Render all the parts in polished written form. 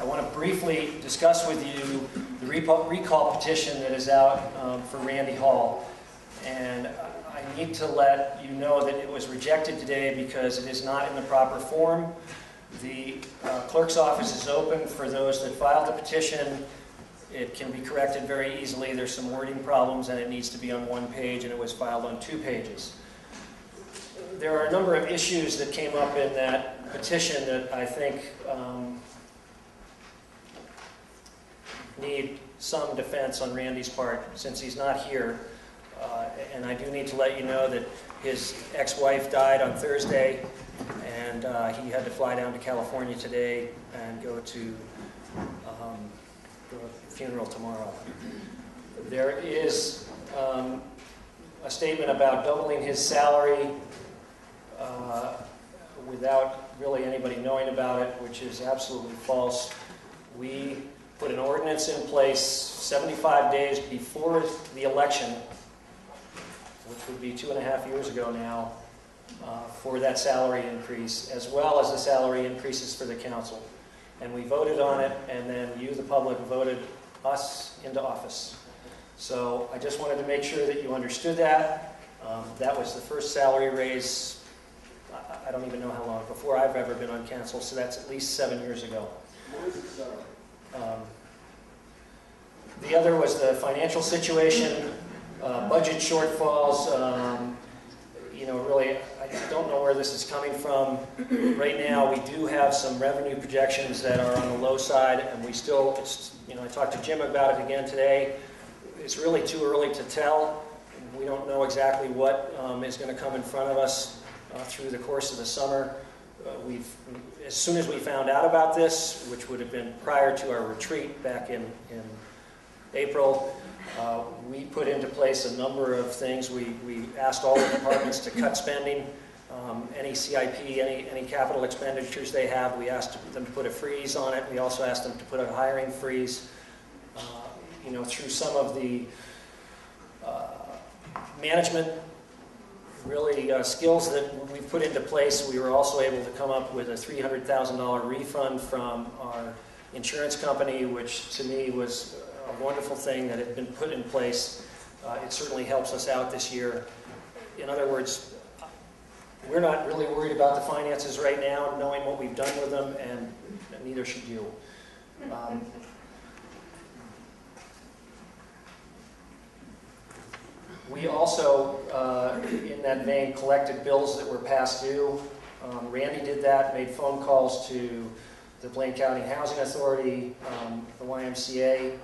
I want to briefly discuss with you the recall petition that is out for Randy Hall. And I need to let you know that it was rejected today because it is not in the proper form. The clerk's office is open for those that filed the petition. It can be corrected very easily. There's some wording problems and it needs to be on one page, and it was filed on 2 pages. There are a number of issues that came up in that petition that I think need some defense on Randy's part since he's not here. And I do need to let you know that his ex-wife died on Thursday, and he had to fly down to California today and go to the funeral tomorrow. There is a statement about doubling his salary without really anybody knowing about it, which is absolutely false. We put an ordinance in place 75 days before the election, which would be 2.5 years ago now, for that salary increase, as well as the salary increases for the council. And we voted on it, and then you, the public, voted us into office. So I just wanted to make sure that you understood that. That was the first salary raise, I don't even know how long, before I've ever been on council, so that's at least 7 years ago. What is the salary? The other was the financial situation, budget shortfalls. You know, really, I don't know where this is coming from. Right now, we do have some revenue projections that are on the low side, and we still, you know, I talked to Jim about it again today. It's really too early to tell. We don't know exactly what is going to come in front of us through the course of the summer. As soon as we found out about this, which would have been prior to our retreat back in April, we put into place a number of things. We asked all the departments to cut spending. Any CIP, any capital expenditures they have, we asked them to put a freeze on it. We also asked them to put a hiring freeze. You know, through some of the management really skills that we've put into place, we were also able to come up with a $300,000 refund from our insurance company, which to me was a wonderful thing that had been put in place. It certainly helps us out this year. In other words, we're not really worried about the finances right now, knowing what we've done with them, and neither should you. We also, in that vein, collected bills that were past due. Randy did that, made phone calls to the Blaine County Housing Authority, the YMCA,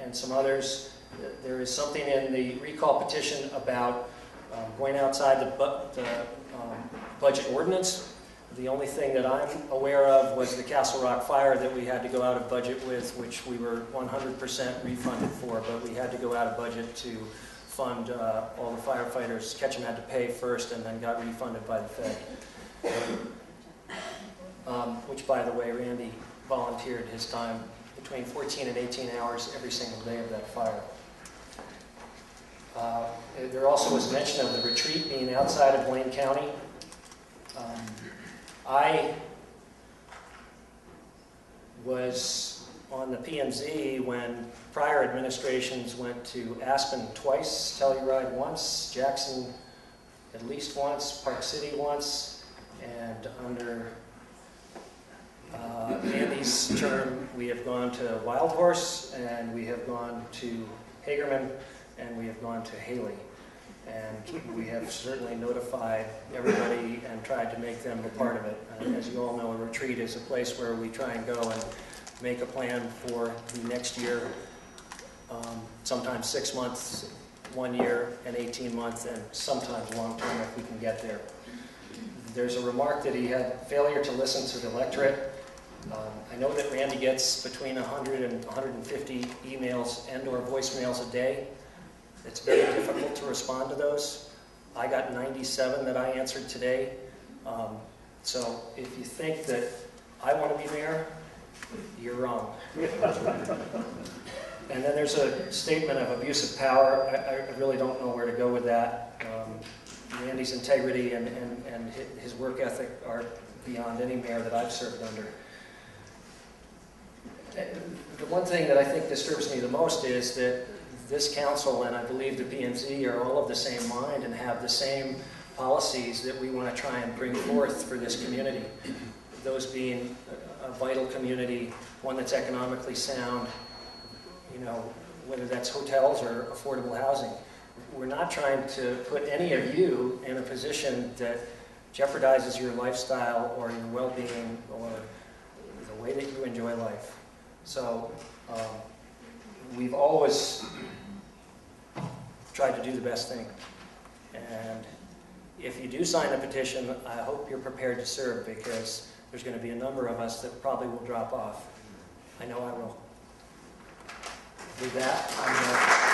and some others. There is something in the recall petition about going outside the budget ordinance. The only thing that I'm aware of was the Castle Rock fire that we had to go out of budget with, which we were 100% refunded for, but we had to go out of budget to fund all the firefighters. Ketchum had to pay first and then got refunded by the Fed. Which, by the way, Randy volunteered his time between 14 and 18 hours every single day of that fire. There also was mention of the retreat being outside of Blaine County. I was on the PMZ when prior administrations went to Aspen twice, Telluride once, Jackson at least once, Park City once, and under Andy's term we have gone to Wild Horse, and we have gone to Hagerman, and we have gone to Haley. And we have certainly notified everybody and tried to make them a part of it. As you all know, a retreat is a place where we try and go and make a plan for the next year, sometimes 6 months, 1 year, and 18 months, and sometimes long term if we can get there. There's a remark that he had failure to listen to the electorate. I know that Randy gets between 100 and 150 emails and or voicemails a day. It's very difficult to respond to those. I got 97 that I answered today. So if you think that I want to be mayor, you're wrong. And then there's a statement of abuse of power. I really don't know where to go with that. Randy's integrity and his work ethic are beyond any mayor that I've served under. the one thing that I think disturbs me the most is that this council, and I believe the P&Z, are all of the same mind and have the same policies that we want to try and bring forth for this community. Those being a vital community, one that's economically sound, you know, whether that's hotels or affordable housing. We're not trying to put any of you in a position that jeopardizes your lifestyle or your well-being or the way that you enjoy life. So we've always tried to do the best thing. And if you do sign the petition, I hope you're prepared to serve, because there's going to be a number of us that probably will drop off. I know I will. With that, I'm going to